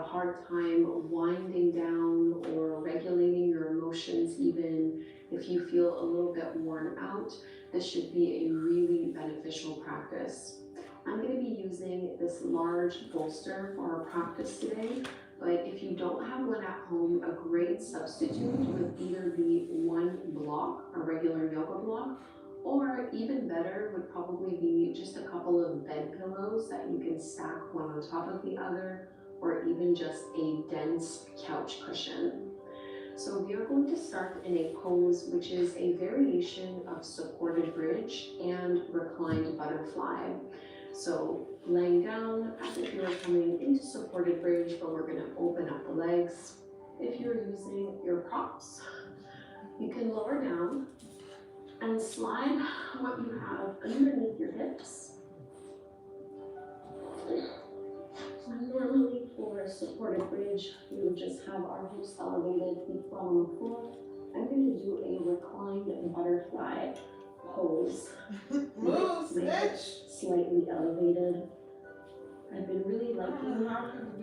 hard time winding down or regulating your emotions, even if you feel a little bit worn out, this should be a really beneficial practice. I'm going to be using this large bolster for our practice today, but if you don't have one at home, a great substitute would either be one block, a regular yoga block, or even better would probably be just a couple of bed pillows that you can stack one on top of the other, or even just a dense couch cushion. So we are going to start in a pose which is a variation of supported bridge and reclined butterfly. So laying down as if you are coming into supported bridge, but we're going to open up the legs. If you're using your props, you can lower down and slide what you have underneath your hips. Normally for a supported bridge, we would just have our hips elevated, feet flat on the floor. I'm going to do a reclined butterfly pose. Move, my hips slightly elevated. I've been really liking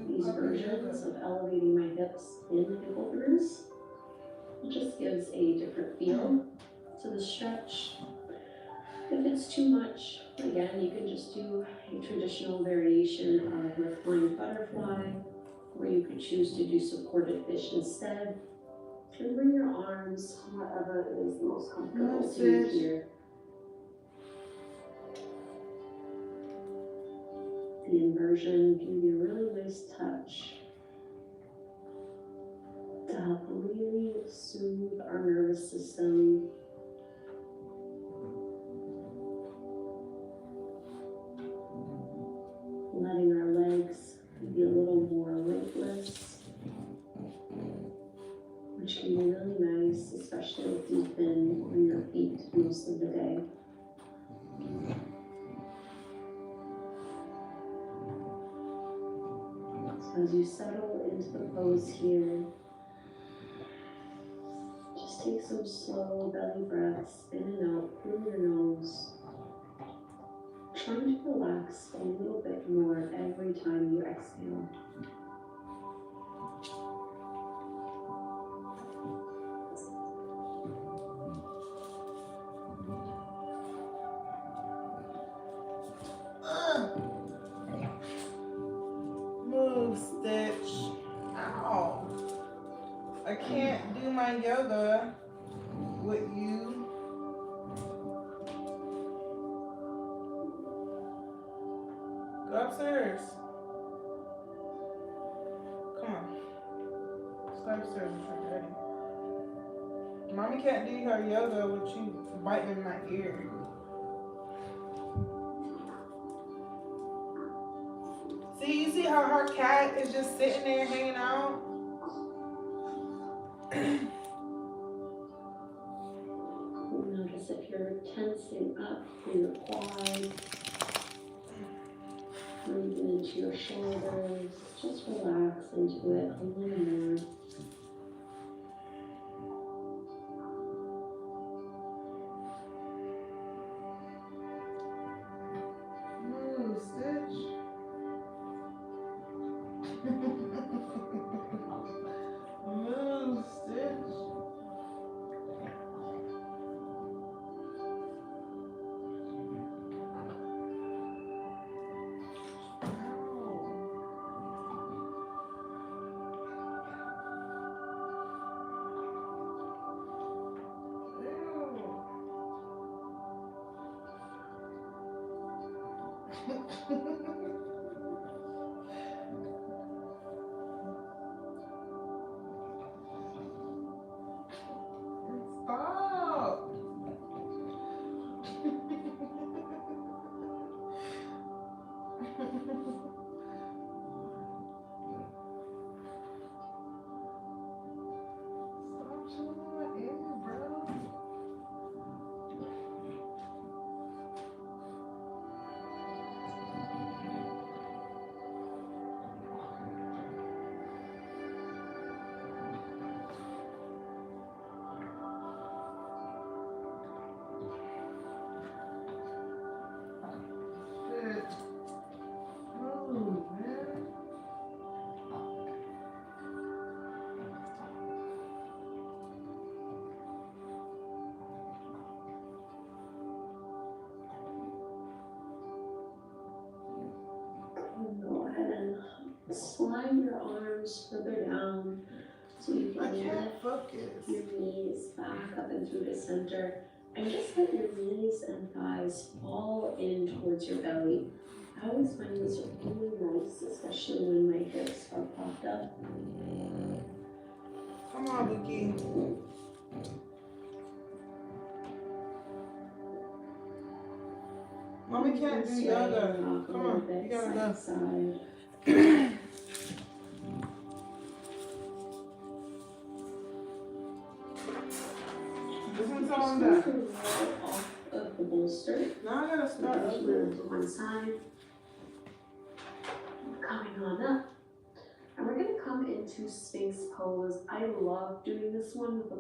these versions of elevating my hips in hip openers. It just gives a different feel to the stretch. If it's too much, again, you can just do a traditional variation of reclined butterfly, or you could choose to do supported fish instead. And bring your arms wherever is the most comfortable to you here. The inversion can be a really nice touch to help really soothe our nervous system. Letting our legs be a little more weightless, which can be really nice, especially deep in on your feet most of the day. So as you settle into the pose here, just take some slow belly breaths in and out through your nose. Trying to relax a little bit more every time you exhale. Move, Stitch. Ow. I can't do my yoga with you. Go upstairs. Come on. Let's go upstairs and try ready. Mommy can't do her yoga with you biting in my ear. See, you see how her cat is just sitting there hanging out? Notice if you're tensing up through your quads, moving into your shoulders, just relax into it a little more. Move, Stitch. Move, Stitch. Stop. Stop chewing my ear, bro. slide your arms further down so you I can can't lift focus. your knees back up and through the center. And just let your knees and thighs fall in towards your belly. I always find this really nice, especially when my hips are propped up. Come on, Bookie. Mommy can't do yoga. Come on, you gotta go. Side. This one's Just on move there. the roll off of the bolster. Now I gotta start Just over. move to one side. Coming on up. And we're going to come into Sphinx pose. I love doing this one with a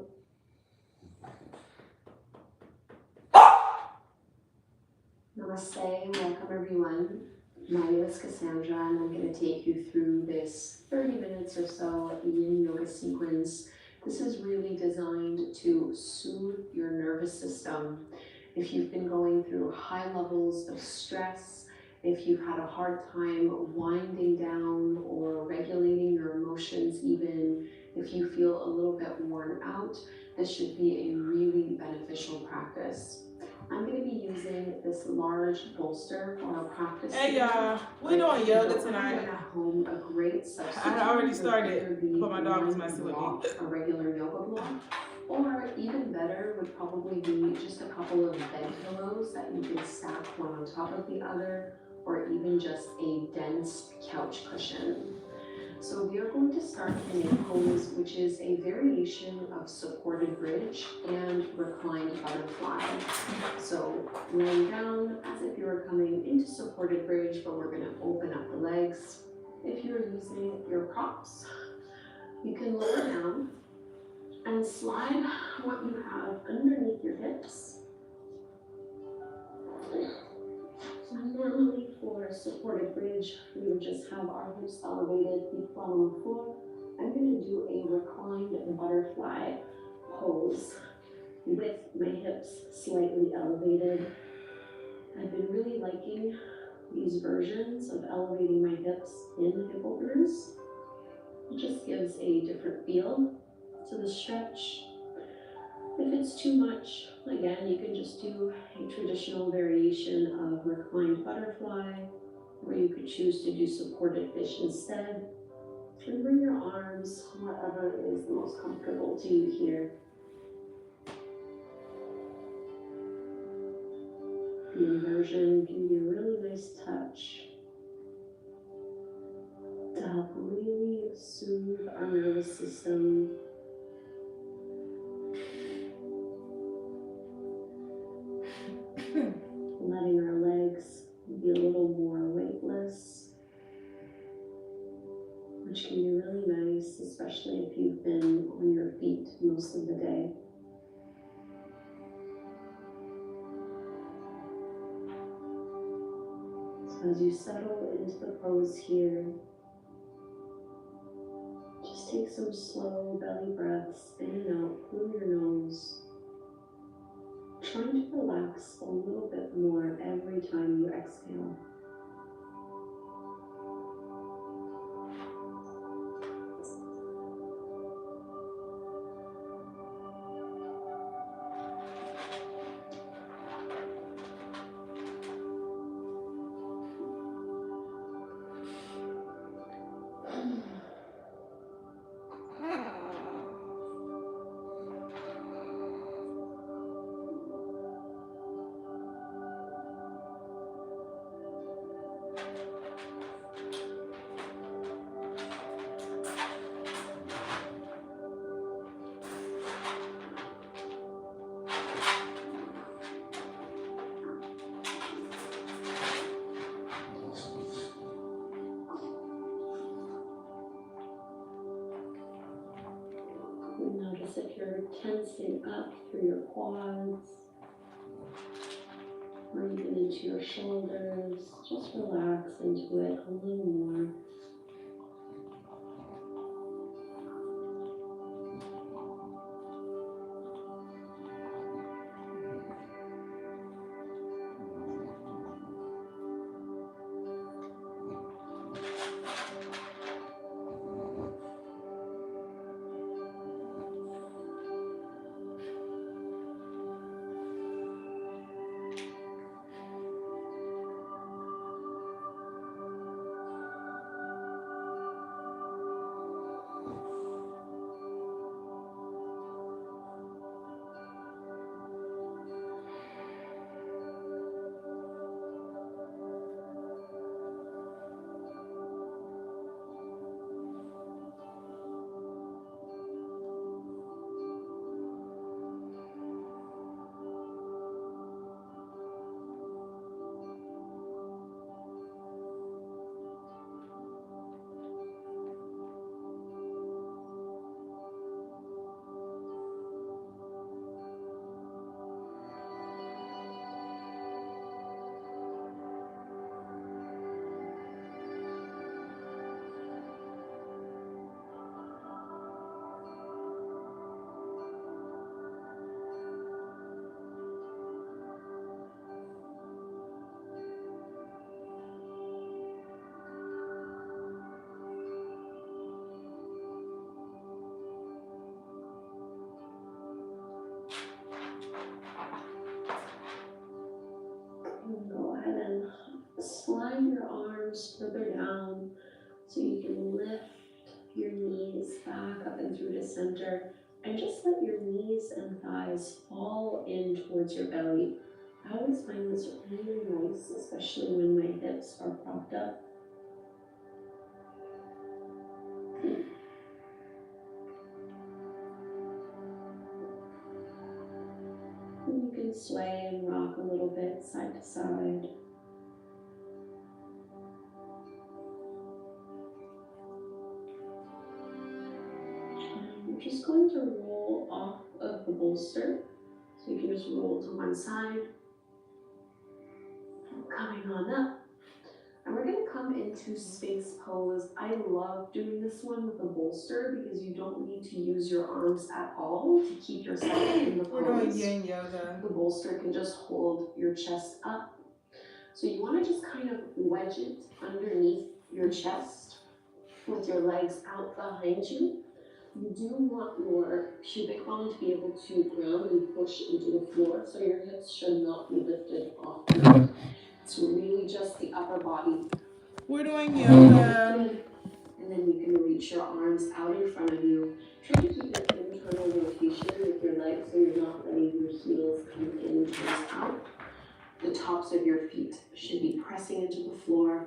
Namaste, welcome everyone. My name is Cassandra and I'm going to take you through this 30 minutes or so Yin Yoga sequence. This is really designed to soothe your nervous system. If you've been going through high levels of stress, if you've had a hard time winding down or regulating your emotions, even if you feel a little bit worn out, this should be a really beneficial practice. I'm going to be using this large bolster for our practice. Hey y'all, we doing yoga tonight. At home, a great substitute. I already started, but my dog is messing with me. A regular yoga block, or even better would probably be just a couple of bed pillows that you can stack one on top of the other, or even just a dense couch cushion. So we are going to start in a pose which is a variation of supported bridge and reclined butterfly. So laying down as if you were coming into supported bridge, but we're going to open up the legs. If you're using your props, you can lower down and slide what you have underneath your hips. Normally for supported bridge, we would just have our hips elevated, feet flat on the floor. I'm going to do a reclined butterfly pose with my hips slightly elevated. I've been really liking these versions of elevating my hips in hip openers. It just gives a different feel to the stretch. If it's too much, again, you can just do a traditional variation of reclined butterfly, or you could choose to do supported fish instead. And bring your arms wherever is the most comfortable to you here. The inversion can be a really nice touch to help really soothe our nervous system. Letting our legs be a little more weightless, which can be really nice, especially if you've been on your feet most of the day. So as you settle into the pose here, just take some slow belly breaths in and out through your nose. Trying to relax a little bit more every time you exhale. Notice if you're tensing up through your quads, or even into your shoulders. Just relax into it a little more. gaze back up and through to center, and just let your knees and thighs fall in towards your belly. I always find this really nice, especially when my hips are propped up. And you can sway and rock a little bit side to side. We're just going to roll off of the bolster. So you can just roll to one side, coming on up. And we're gonna come into Sphinx pose. I love doing this one with a bolster because you don't need to use your arms at all to keep yourself in the pose. We're doing Yin Yoga. The bolster can just hold your chest up. So you wanna just kind of wedge it underneath your chest with your legs out behind you. You do want your pubic bone to be able to ground and push into the floor, so your hips should not be lifted off the mat. It's really just the upper body. We're doing yoga. And then you can reach your arms out in front of you. Try to keep an internal rotation with your legs so you're not letting your heels come in towards out. The tops of your feet should be pressing into the floor.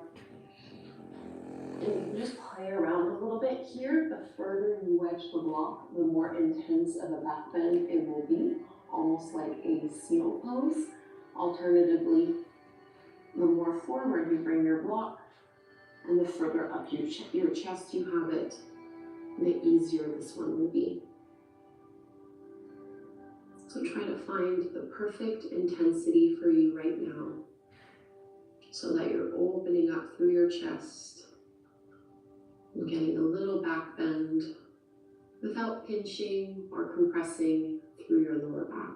And you can just play around a little bit here. The further you wedge the block, the more intense of a back bend it will be, almost like a seal pose. Alternatively, the more forward you bring your block, and the further up your chest you have it, the easier this one will be. So try to find the perfect intensity for you right now, so that you're opening up through your chest, and getting a little back bend without pinching or compressing through your lower back.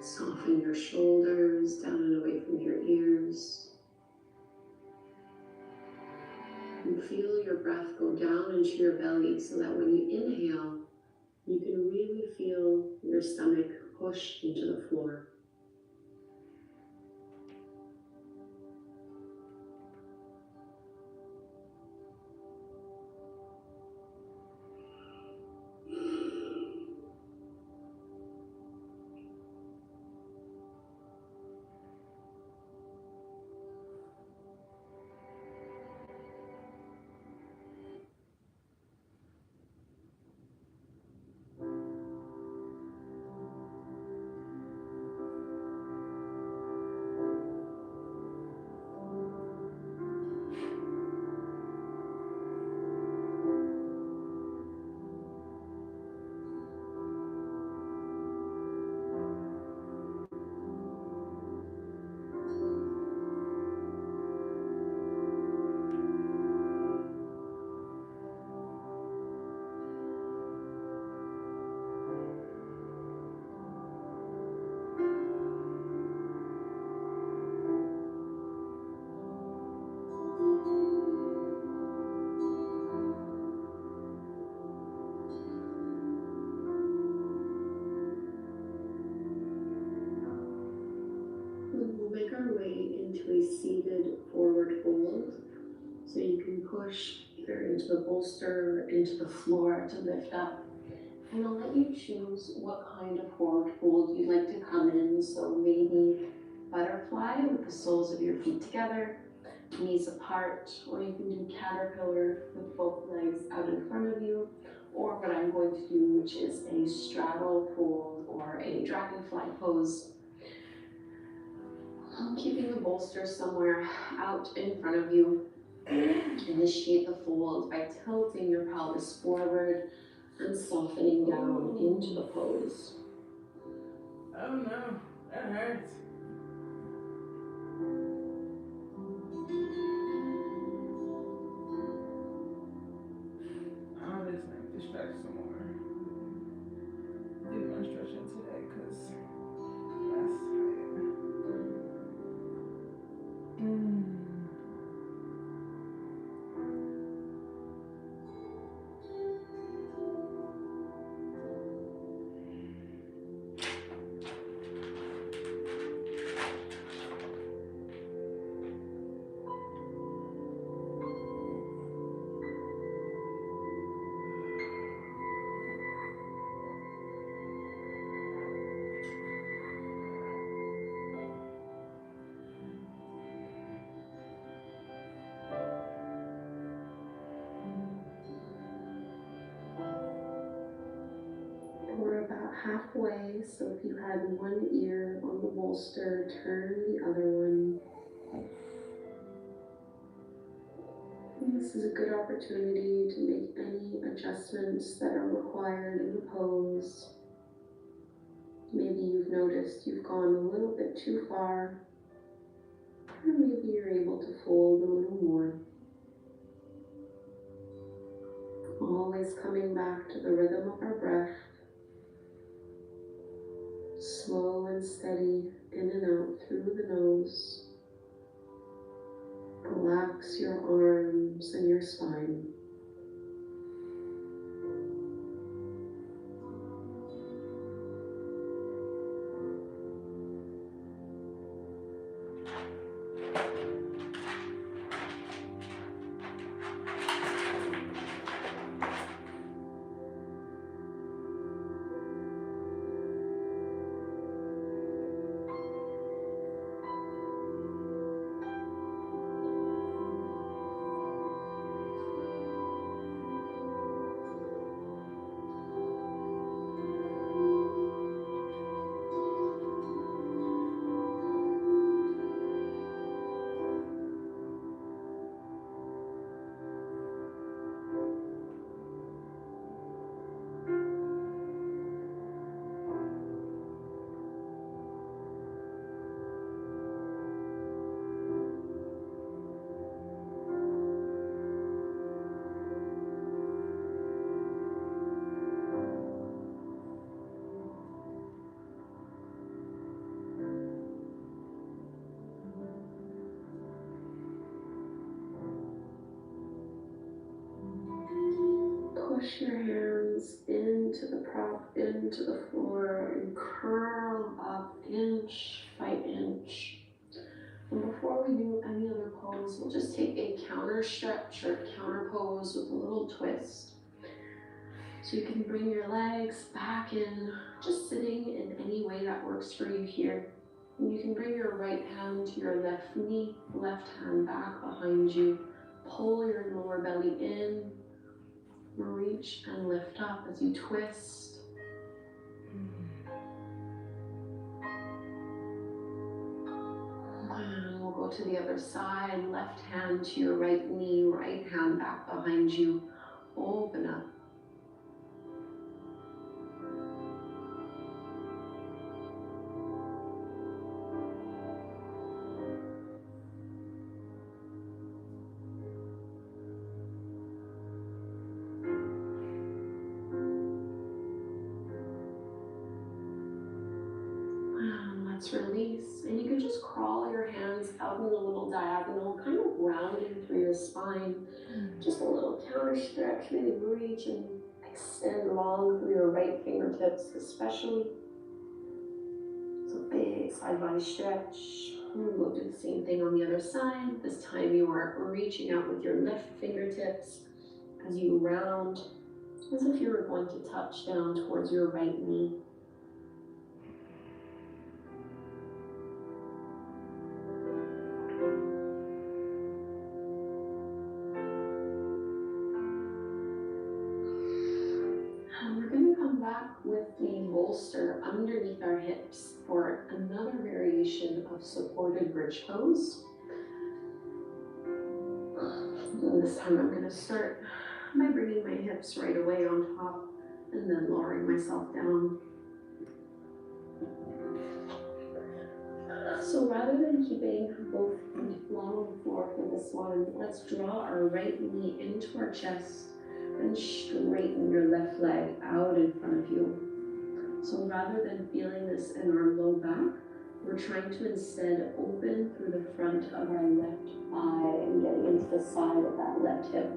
Soften your shoulders down and away from your ears. And feel your breath go down into your belly so that when you inhale, you can really feel your stomach push into the floor. We'll make our way into a seated forward fold. So you can push either into the bolster or into the floor to lift up. And I'll let you choose what kind of forward fold you'd like to come in. So maybe butterfly with the soles of your feet together, knees apart, or you can do caterpillar with both legs out in front of you, or what I'm going to do, which is a straddle fold or a dragonfly pose. Keeping the bolster somewhere out in front of you. Initiate the fold by tilting your pelvis forward and softening down into the pose. Oh no, that hurts. I'm just like distract some more. Didn't want to stretch it today because halfway. So if you had one ear on the bolster, turn the other one. And this is a good opportunity to make any adjustments that are required in the pose. Maybe you've noticed you've gone a little bit too far, or maybe you're able to fold a little more. Always coming back to the rhythm of our breath, slow and steady, in and out through the nose. Relax your arms and your spine. Push your hands into the prop, into the floor, and curl up inch by inch. And before we do any other pose, we'll just take a counter stretch or counter pose with a little twist. So you can bring your legs back in, just sitting in any way that works for you here. And you can bring your right hand to your left knee, left hand back behind you. Pull your lower belly in, reach and lift up as you twist. And we'll go to the other side, left hand to your right knee, right hand back behind you. Open up. Let's release, and you can just crawl your hands out in a little diagonal, kind of rounding through your spine. Just a little counter stretch, really reach and extend long through your right fingertips especially. So big side body stretch. We'll do the same thing on the other side. This time you are reaching out with your left fingertips as you round, as if you were going to touch down towards your right knee. Back with the bolster underneath our hips for another variation of supported bridge pose. And this time I'm going to start by bringing my hips right away on top and then lowering myself down. So rather than keeping both feet flat on the floor for this one, let's draw our right knee into our chest and straighten your left leg out in front of you. So rather than feeling this in our low back, we're trying to instead open through the front of our left thigh and getting into the side of that left hip.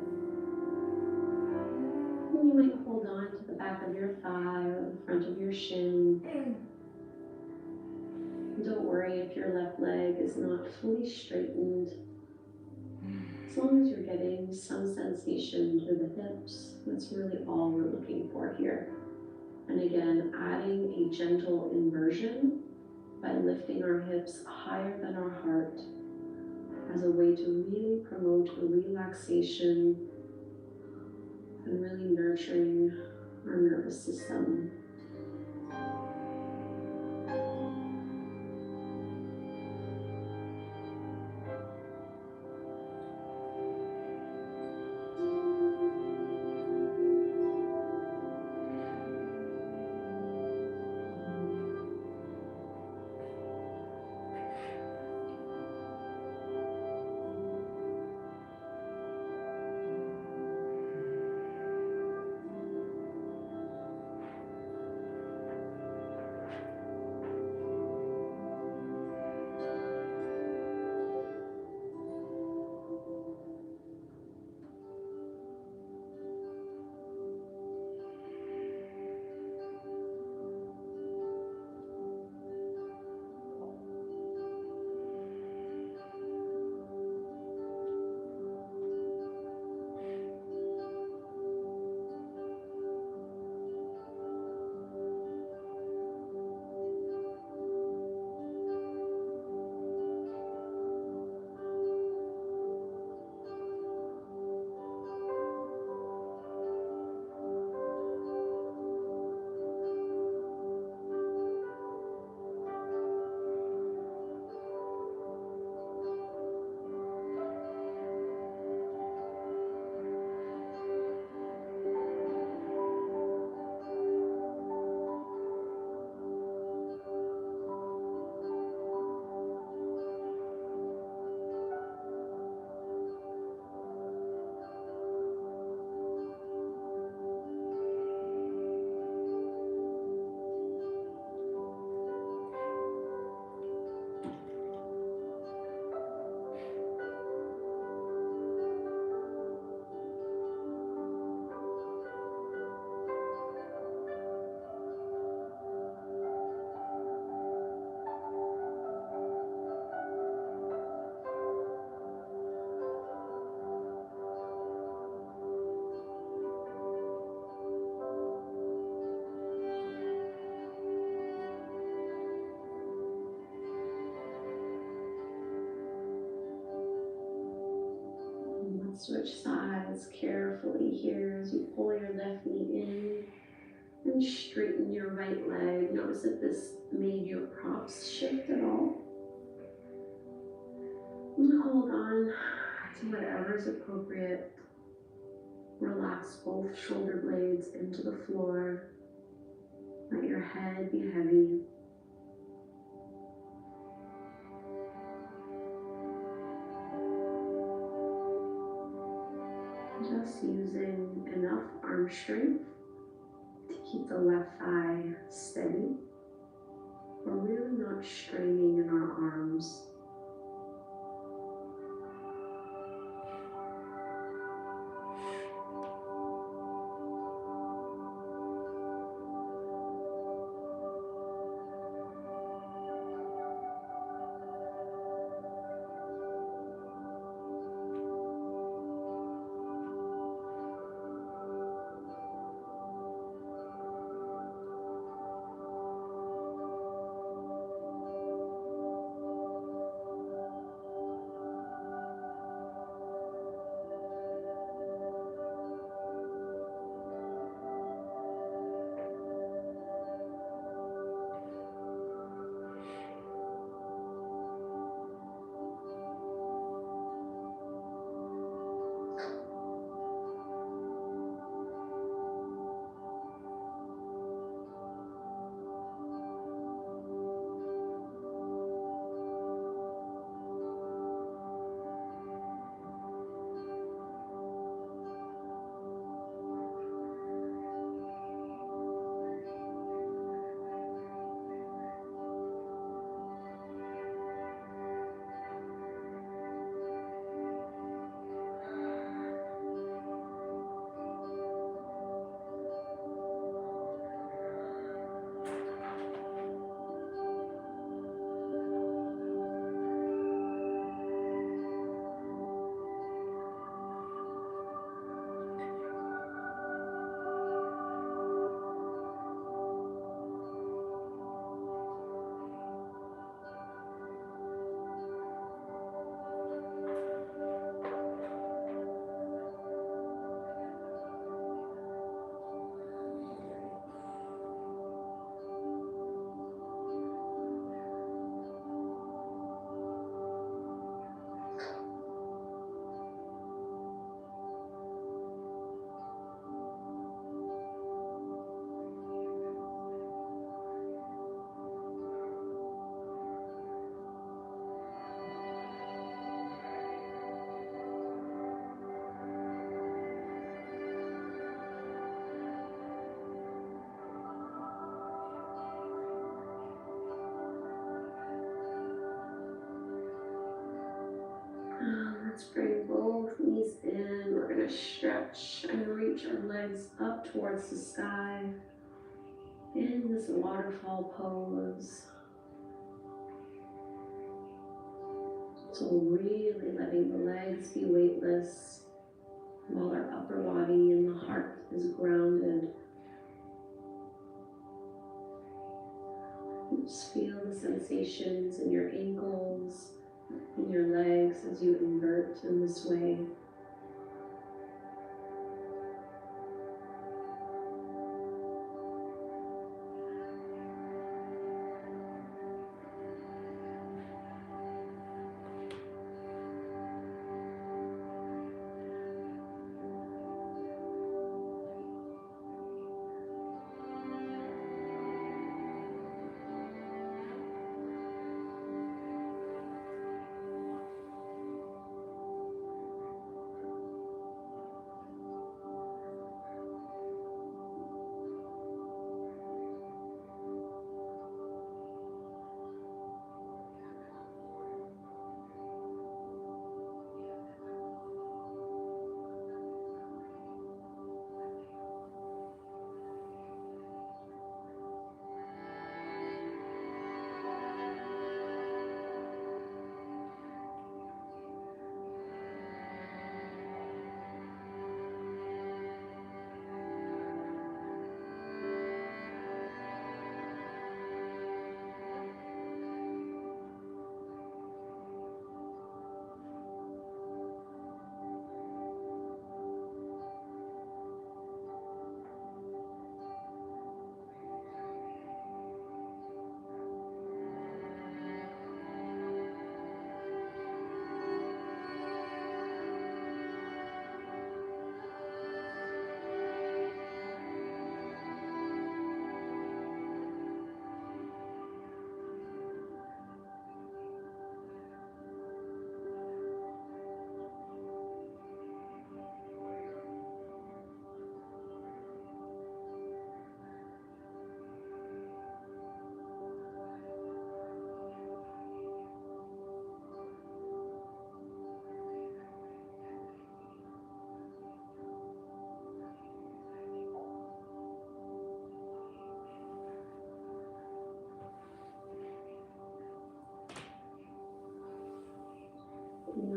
And you might hold on to the back of your thigh or the front of your shin. Don't worry if your left leg is not fully straightened. As long as you're getting some sensation through the hips, that's really all we're looking for here. And again, adding a gentle inversion by lifting our hips higher than our heart as a way to really promote a relaxation and really nurturing our nervous system. Switch sides carefully here as you pull your left knee in and straighten your right leg. Notice if this made your props shift at all. And hold on to whatever is appropriate. Relax both shoulder blades into the floor. Let your head be heavy. Just using enough arm strength to keep the left thigh steady. We're really not straining in our arms. Let's bring both knees in. We're going to stretch and reach our legs up towards the sky in this waterfall pose. So really letting the legs be weightless while our upper body and the heart is grounded. Just feel the sensations in your ankles, in your legs as you invert in this way.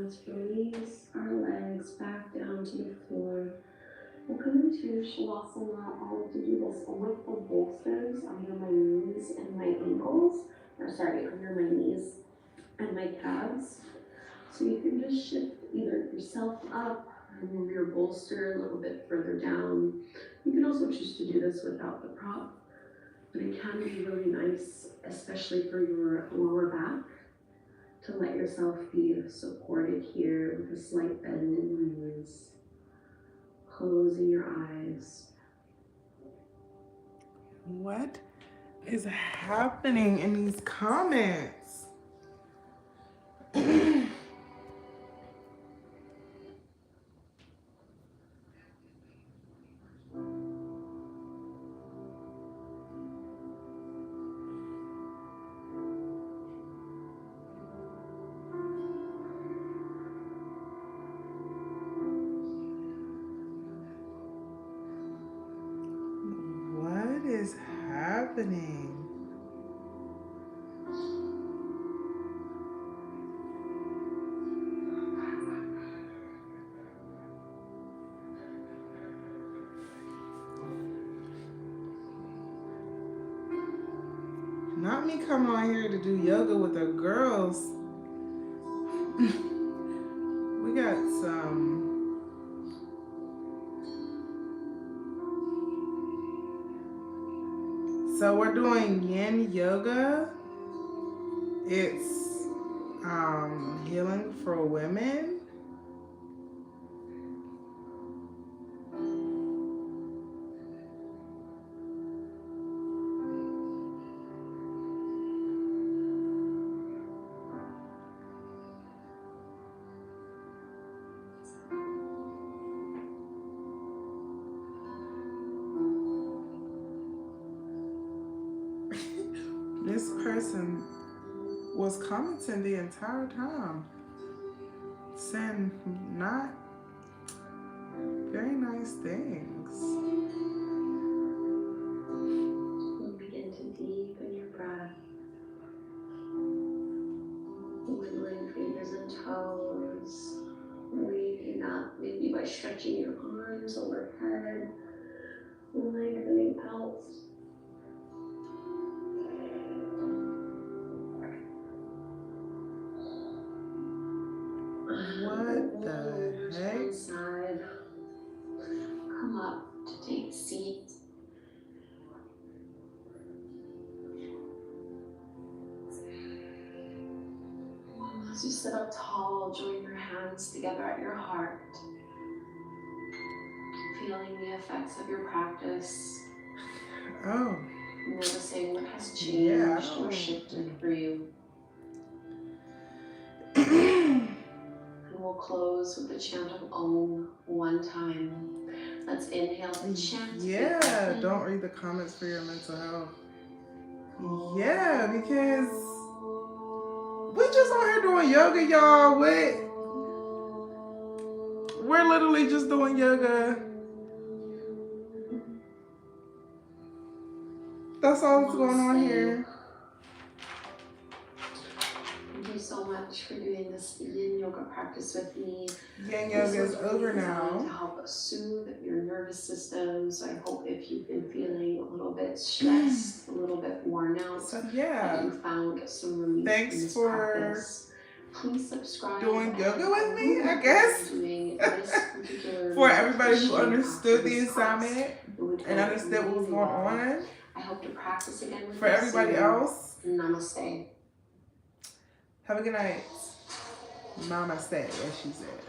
let's release our legs back down to the floor. We'll come into Shavasana. I like to do this with the bolsters under my knees and my ankles, under my knees and my calves. So you can just shift either yourself up or move your bolster a little bit further down. You can also choose to do this without the prop, but it can be really nice, especially for your lower back, to let yourself be supported here with a slight bend in the knees, closing your eyes. What is happening in these comments? What is happening? Not me coming on here to do yoga with the girls. We got some. So we're doing Yin Yoga. It's healing for women. This person was commenting the entire time, saying not very nice things. Begin to deepen your breath, wiggling fingers and toes, waking up maybe by stretching your arms overhead, lengthening out. What the heck? Side. Come up to take a seat. As you sit up tall, join your hands together at your heart, feeling the effects of your practice. Oh. Noticing what has changed or shifted for you. And we'll close with the chant of Om one time. Let's inhale the chant. Yeah, don't read the comments for your mental health. Yeah, because we just on here doing yoga, y'all. We're literally just doing yoga. That's all that's going on here. Thank you so much for doing this Yin Yoga practice with me. Yin Yoga is over now. To help soothe your nervous system. So I hope if you've been feeling a little bit stressed, a little bit worn out, so yeah, that you found some relief. Thanks for practice. Please subscribe. Doing yoga with me, I guess. Doing this particular for everybody who understood the assignment and understood what was going on. I hope to practice again with for everybody else. Namaste. Have a good night. Namaste, as she said.